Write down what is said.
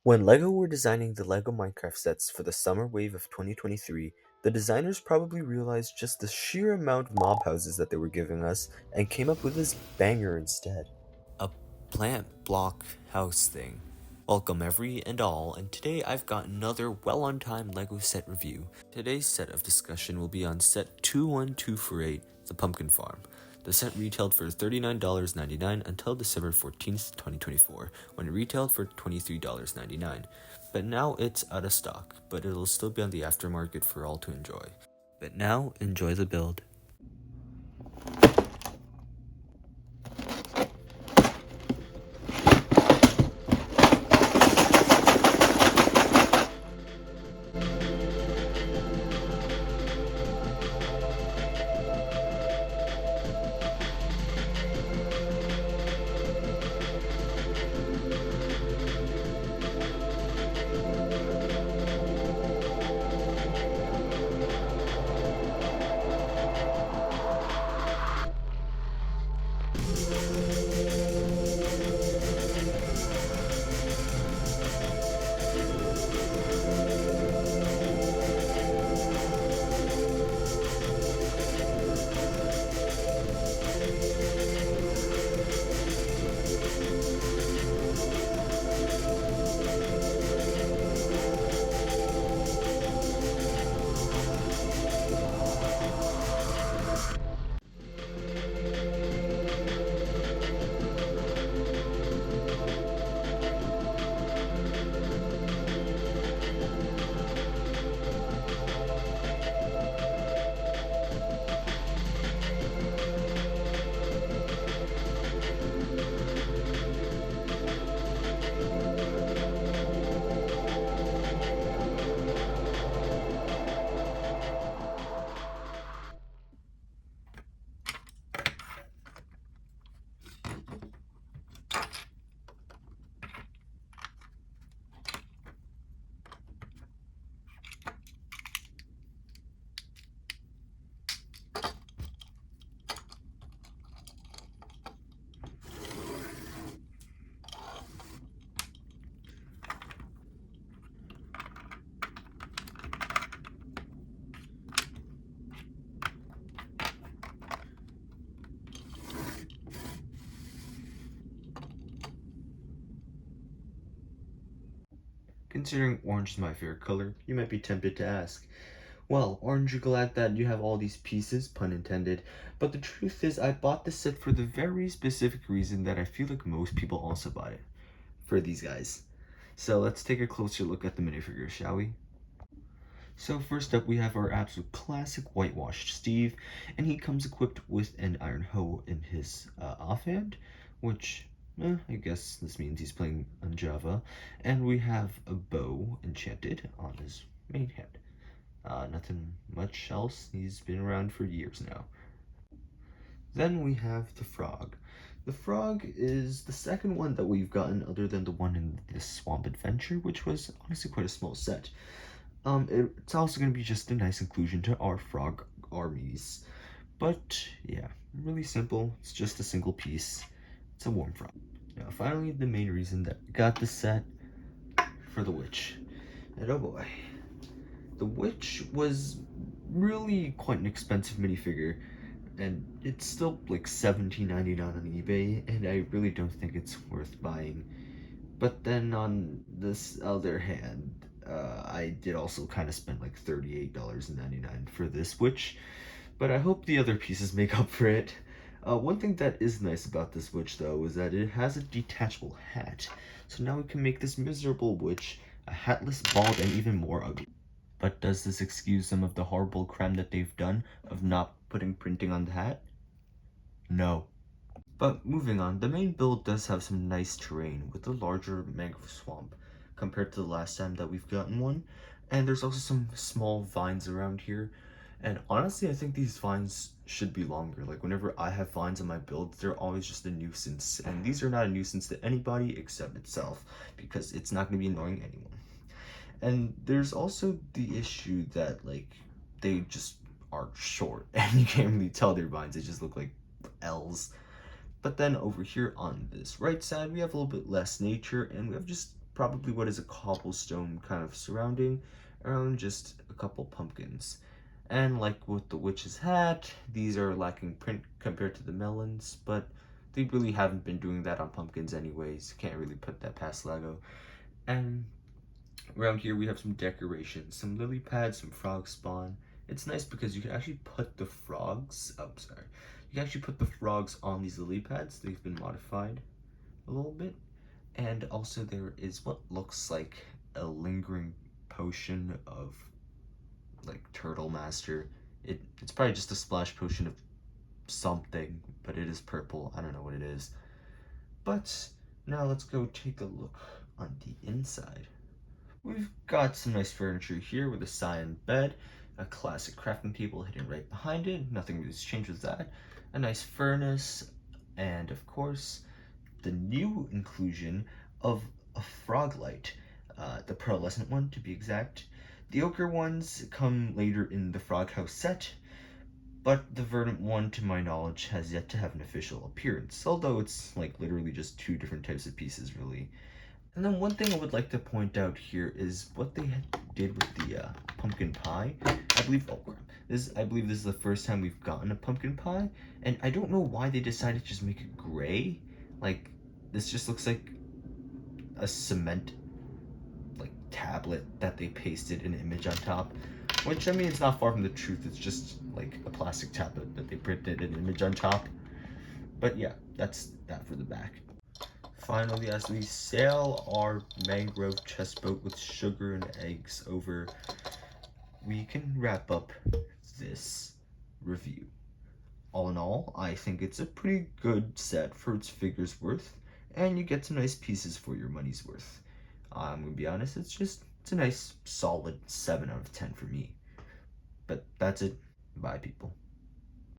When LEGO were designing the LEGO Minecraft sets for the summer wave of 2023, the designers probably realized just the sheer amount of mob houses that they were giving us and came up with this banger instead. A plant block house thing. Welcome every and all, and today I've got another well-on-time LEGO set review. Today's set of discussion will be on set 21248, the Pumpkin Farm. The set retailed for $39.99 until December 14th, 2024, when it retailed for $23.99. But now it's out of stock, but it'll still be on the aftermarket for all to enjoy. But now, enjoy the build. Considering orange is my favorite color, you might be tempted to ask, well, aren't you glad that you have all these pieces, pun intended? But the truth is, I bought this set for the very specific reason that I feel like most people also bought it. For these guys. So let's take a closer look at the minifigures, shall we? So first up, we have our absolute classic whitewashed Steve, and he comes equipped with an iron hoe in his offhand, which I guess this means he's playing on Java. And we have a bow enchanted on his main hand. Nothing much else. He's been around for years now. Then we have the frog. The frog is the second one that we've gotten other than the one in the Swamp Adventure, which was honestly quite a small set. It's also going to be just a nice inclusion to our frog armies. But yeah, really simple. It's just a single piece. It's a warm frog. Now finally, the main reason that we got the set for the witch. And oh boy. The witch was really quite an expensive minifigure, and it's still like $17.99 on eBay, and I really don't think it's worth buying. But then on this other hand, I did also kind of spend like $38.99 for this, which, but I hope the other pieces make up for it. One thing that is nice about this witch, though, is that it has a detachable hat. So now we can make this miserable witch a hatless, bald, and even more ugly. But does this excuse some of the horrible crime that they've done of not putting printing on the hat? No. But moving on, the main build does have some nice terrain with a larger mangrove swamp compared to the last time that we've gotten one. And there's also some small vines around here. And honestly, I think these vines should be longer. Like whenever I have vines on my builds, they're always just a nuisance. And these are not a nuisance to anybody except itself, because it's not going to be annoying anyone. And there's also the issue that like they just are short and you can't really tell their vines. They just look like L's. But then over here on this right side, we have a little bit less nature, and we have just probably what is a cobblestone kind of surrounding around just a couple pumpkins. And like with the witch's hat, these are lacking print compared to the melons, but they really haven't been doing that on pumpkins anyways. Can't really put that past Lego. And around here we have some decorations, some lily pads, some frog spawn. It's nice because you can actually put the frogs, oh sorry, you can actually put the frogs on these lily pads. They've been modified a little bit. And also there is what looks like a lingering potion of like Turtle Master. It's probably just a splash potion of something, but it is purple. I don't know what it is. But now let's go take a look on the inside. We've got some nice furniture here with a cyan bed, a classic crafting table hidden right behind it. Nothing really has changed with that. A nice furnace, and of course, the new inclusion of a frog light, the pearlescent one to be exact. The ochre ones come later in the frog house set, but the verdant one, to my knowledge, has yet to have an official appearance, although it's like literally just two different types of pieces really. And then one thing I would like to point out here is what they did with the pumpkin pie. I believe, oh crap, I believe this is the first time we've gotten a pumpkin pie, and I don't know why they decided to just make it gray. Like, this just looks like a cement like tablet that they pasted an image on top, which I mean it's not far from the truth. It's just like a plastic tablet that they printed an image on top. But yeah, that's that for the back. Finally, as we sail our mangrove chest boat with sugar and eggs over, we can wrap up this review. All in all, I think it's a pretty good set for its figure's worth, and you get some nice pieces for your money's worth. I'm gonna be honest, it's a nice solid 7 out of 10 for me. But that's it. Bye, people.